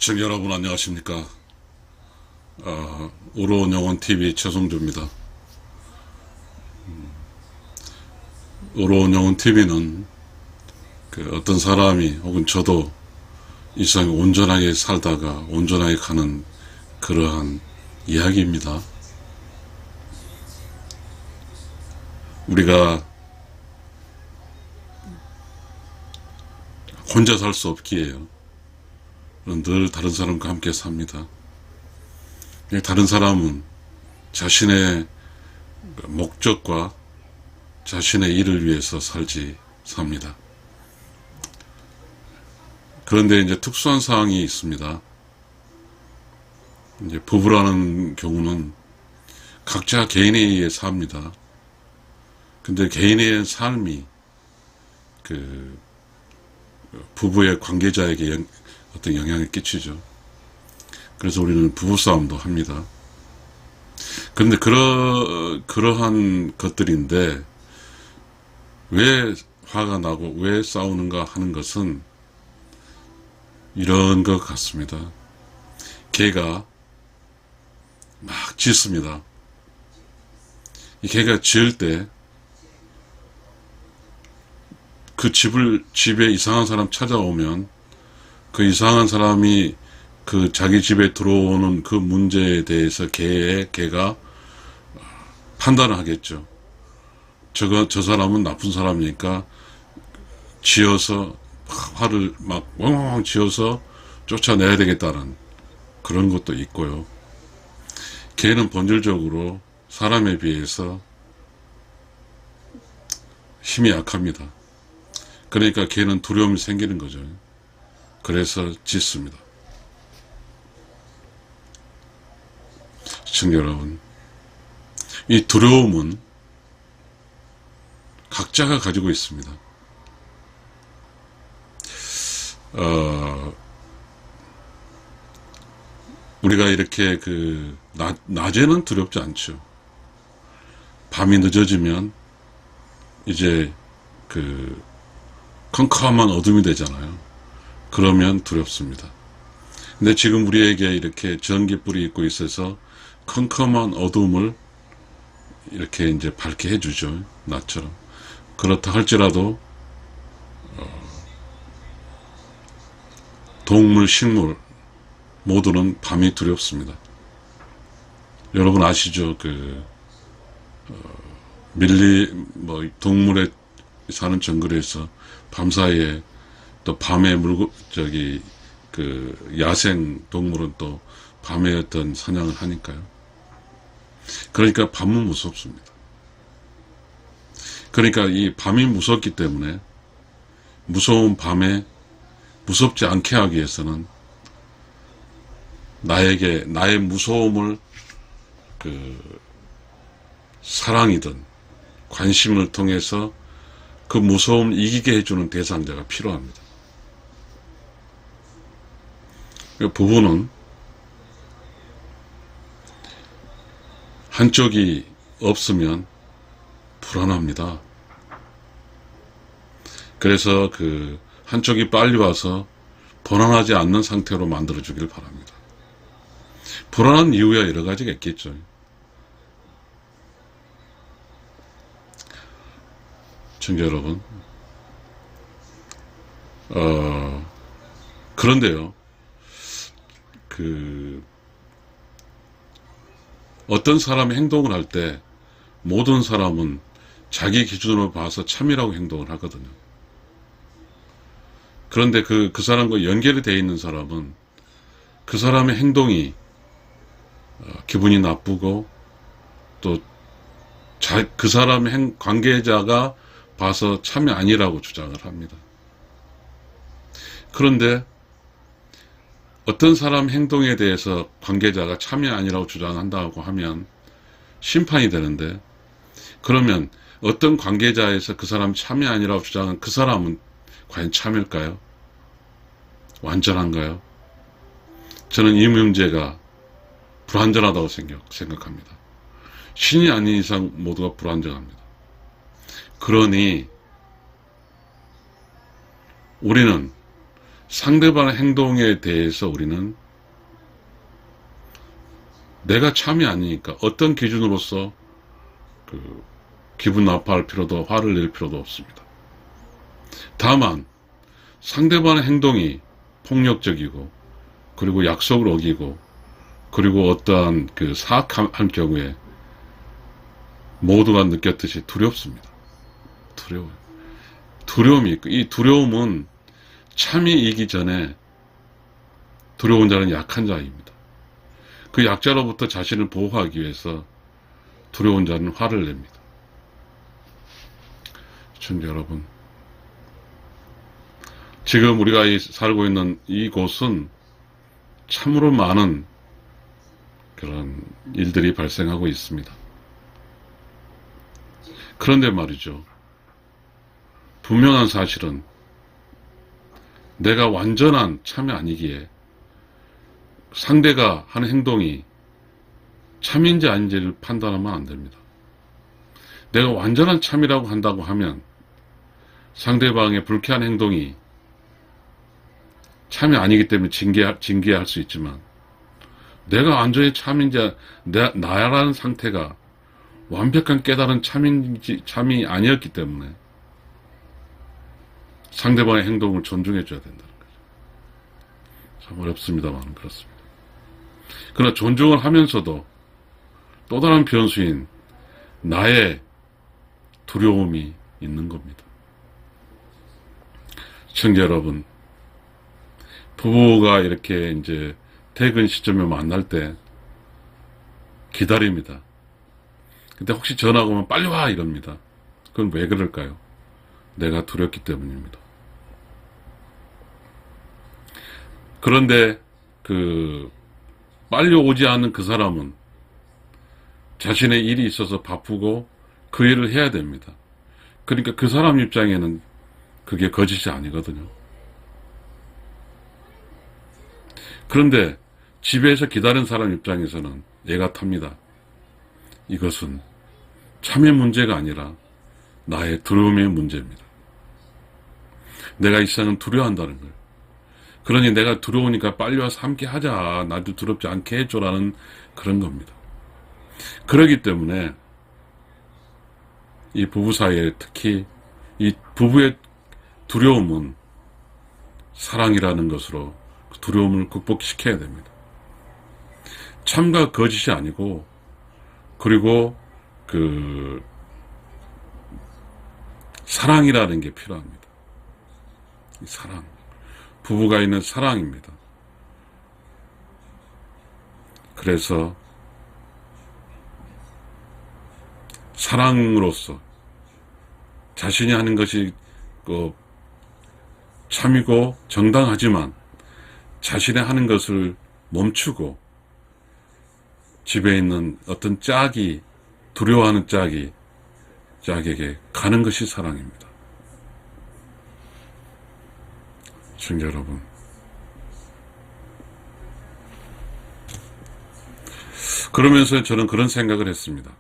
시청자 여러분 안녕하십니까. 의로운 영혼TV 최성주입니다. 의로운 영혼TV는 어떤 사람이 혹은 저도 이 세상에 온전하게 살다가 온전하게 가는 그러한 이야기입니다. 우리가 혼자 살 수 없기에요. 늘 다른 사람과 함께 삽니다. 다른 사람은 자신의 목적과 자신의 일을 위해서 삽니다. 그런데 이제 특수한 사항이 있습니다. 이제 부부라는 경우는 각자 개인에 의해 삽니다. 근데 개인의 삶이 부부의 관계자에게 어떤 영향을 끼치죠. 그래서 우리는 부부싸움도 합니다. 그런데 그러한 것들인데 왜 화가 나고 왜 싸우는가 하는 것은 이런 것 같습니다. 개가 막 짖습니다. 이 개가 짖을 때 그 집에 이상한 사람 찾아오면 그 이상한 사람이 자기 집에 들어오는 그 문제에 대해서 개가 판단을 하겠죠. 저 사람은 나쁜 사람이니까 지어서 화를 막 왕왕 지어서 쫓아내야 되겠다는 그런 것도 있고요. 개는 본질적으로 사람에 비해서 힘이 약합니다. 그러니까 개는 두려움이 생기는 거죠. 그래서 짖습니다. 시청자 여러분, 이 두려움은 각자가 가지고 있습니다. 우리가 이렇게 낮에는 두렵지 않죠. 밤이 늦어지면 이제 컴컴한 어둠이 되잖아요. 그러면 두렵습니다. 근데 지금 우리에게 이렇게 전기불이 있고 있어서 컴컴한 어둠을 이렇게 이제 밝게 해주죠. 낮처럼. 그렇다 할지라도 동물, 식물 모두는 밤이 두렵습니다. 여러분 아시죠? 동물에 사는 정글에서 밤사이에 또 밤에 야생 동물은 또 밤에 어떤 사냥을 하니까요. 그러니까 밤은 무섭습니다. 그러니까 이 밤이 무섭기 때문에 무서운 밤에 무섭지 않게 하기 위해서는 나의 무서움을 사랑이든 관심을 통해서 그 무서움을 이기게 해주는 대상자가 필요합니다. 부부는 한쪽이 없으면 불안합니다. 그래서 한쪽이 빨리 와서 불안하지 않는 상태로 만들어주길 바랍니다. 불안한 이유야 여러 가지가 있겠죠. 청자 여러분, 그런데요, 어떤 사람이 행동을 할 때 모든 사람은 자기 기준으로 봐서 참이라고 행동을 하거든요. 그런데 그 사람과 연결이 되어 있는 사람은 그 사람의 행동이 기분이 나쁘고 또 그 사람의 관계자가 봐서 참이 아니라고 주장을 합니다. 그런데 어떤 사람 행동에 대해서 관계자가 참이 아니라고 주장한다고 하면 심판이 되는데, 그러면 어떤 관계자에서 그 사람 참이 아니라고 주장한 그 사람은 과연 참일까요? 완전한가요? 저는 이 문제가 불완전하다고 생각합니다. 신이 아닌 이상 모두가 불완전합니다. 그러니 우리는 상대방의 행동에 대해서 우리는 내가 참이 아니니까 어떤 기준으로서 기분 나빠할 필요도, 화를 낼 필요도 없습니다. 다만 상대방의 행동이 폭력적이고, 그리고 약속을 어기고, 그리고 어떠한 사악한 경우에 모두가 느꼈듯이 두렵습니다. 두려워요. 두려움이 있고, 이 두려움은 참이 이기 전에 두려운 자는 약한 자입니다. 그 약자로부터 자신을 보호하기 위해서 두려운 자는 화를 냅니다. 시청자 여러분, 지금 우리가 살고 있는 이곳은 참으로 많은 그런 일들이 발생하고 있습니다. 그런데 말이죠, 분명한 사실은 내가 완전한 참이 아니기에 상대가 하는 행동이 참인지 아닌지를 판단하면 안 됩니다. 내가 완전한 참이라고 한다고 하면 상대방의 불쾌한 행동이 참이 아니기 때문에 징계할 수 있지만, 내가 완전히 참인지, 나라는 상태가 완벽한 깨달은 참이 아니었기 때문에 상대방의 행동을 존중해 줘야 된다는 거죠. 참 어렵습니다만 그렇습니다. 그러나 존중을 하면서도 또 다른 변수인 나의 두려움이 있는 겁니다. 시청자 여러분, 부부가 이렇게 이제 퇴근 시점에 만날 때 기다립니다. 근데 혹시 전화가 오면 빨리 와 이럽니다. 그건 왜 그럴까요? 내가 두렵기 때문입니다. 그런데 빨리 오지 않는 그 사람은 자신의 일이 있어서 바쁘고 그 일을 해야 됩니다. 그러니까 그 사람 입장에는 그게 거짓이 아니거든요. 그런데 집에서 기다린 사람 입장에서는 애가 탑니다. 이것은 참의 문제가 아니라 나의 두려움의 문제입니다. 내가 이 세상은 두려워한다는 걸. 그러니 내가 두려우니까 빨리 와서 함께 하자. 나도 두렵지 않게 해줘라는 그런 겁니다. 그렇기 때문에 이 부부 사이에 특히 이 부부의 두려움은 사랑이라는 것으로 그 두려움을 극복시켜야 됩니다. 참과 거짓이 아니고, 그리고 사랑이라는 게 필요합니다. 이 사랑. 부부가 있는 사랑입니다. 그래서 사랑으로서 자신이 하는 것이 참이고 정당하지만 자신의 하는 것을 멈추고 집에 있는 어떤 짝이, 두려워하는 짝에게 가는 것이 사랑입니다. 시청자 여러분, 그러면서 저는 그런 생각을 했습니다.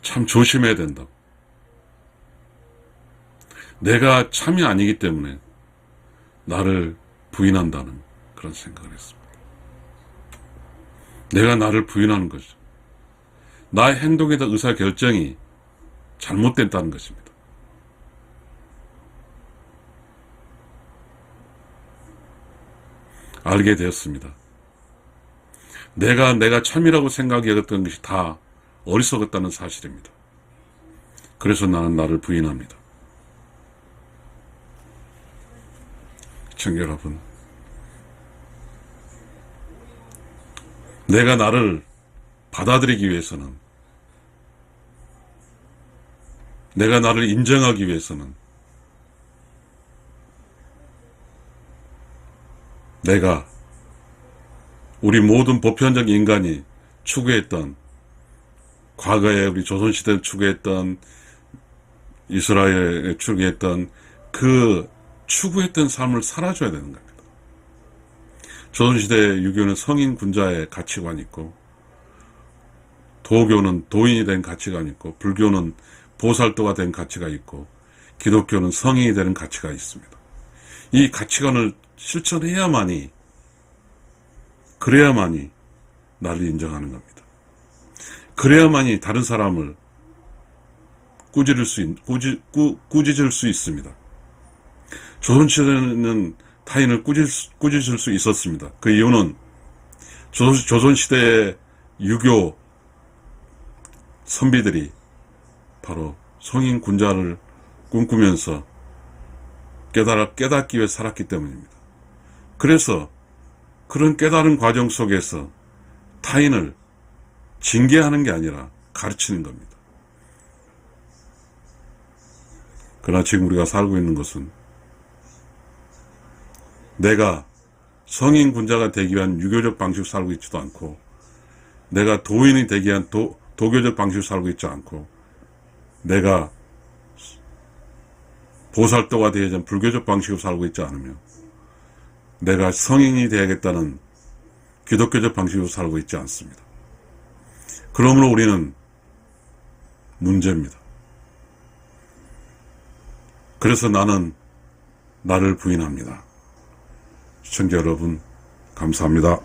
참 조심해야 된다고. 내가 참이 아니기 때문에 나를 부인한다는 그런 생각을 했습니다. 내가 나를 부인하는 거죠. 나의 행동에 대한 의사결정이 잘못됐다는 것입니다. 알게 되었습니다. 내가 참이라고 생각했던 것이 다 어리석었다는 사실입니다. 그래서 나는 나를 부인합니다. 시청자 여러분, 내가 나를 받아들이기 위해서는, 내가 나를 인정하기 위해서는 내가 우리 모든 보편적 인간이 추구했던, 과거에 우리 조선시대에 추구했던, 이스라엘에 추구했던 그 추구했던 삶을 살아줘야 되는 겁니다. 조선시대 유교는 성인 군자의 가치관이 있고, 도교는 도인이 된 가치관이 있고, 불교는 보살도가 된 가치가 있고, 기독교는 성인이 되는 가치가 있습니다. 이 가치관을 실천해야만이, 그래야만이 나를 인정하는 겁니다. 그래야만이 다른 사람을 꾸짖을 수 있습니다. 조선시대에는 타인을 꾸짖을 수 있었습니다. 그 이유는 조선시대의 유교 선비들이 바로 성인 군자를 꿈꾸면서 깨닫기 위해 살았기 때문입니다. 그래서 그런 깨달은 과정 속에서 타인을 징계하는 게 아니라 가르치는 겁니다. 그러나 지금 우리가 살고 있는 것은 내가 성인 군자가 되기 위한 유교적 방식으로 살고 있지도 않고, 내가 도인이 되기 위한 도교적 방식으로 살고 있지 않고, 내가 보살도가 되기 위한 불교적 방식으로 살고 있지 않으며, 내가 성인이 되야겠다는 기독교적 방식으로 살고 있지 않습니다. 그러므로 우리는 문제입니다. 그래서 나는 나를 부인합니다. 시청자 여러분, 감사합니다.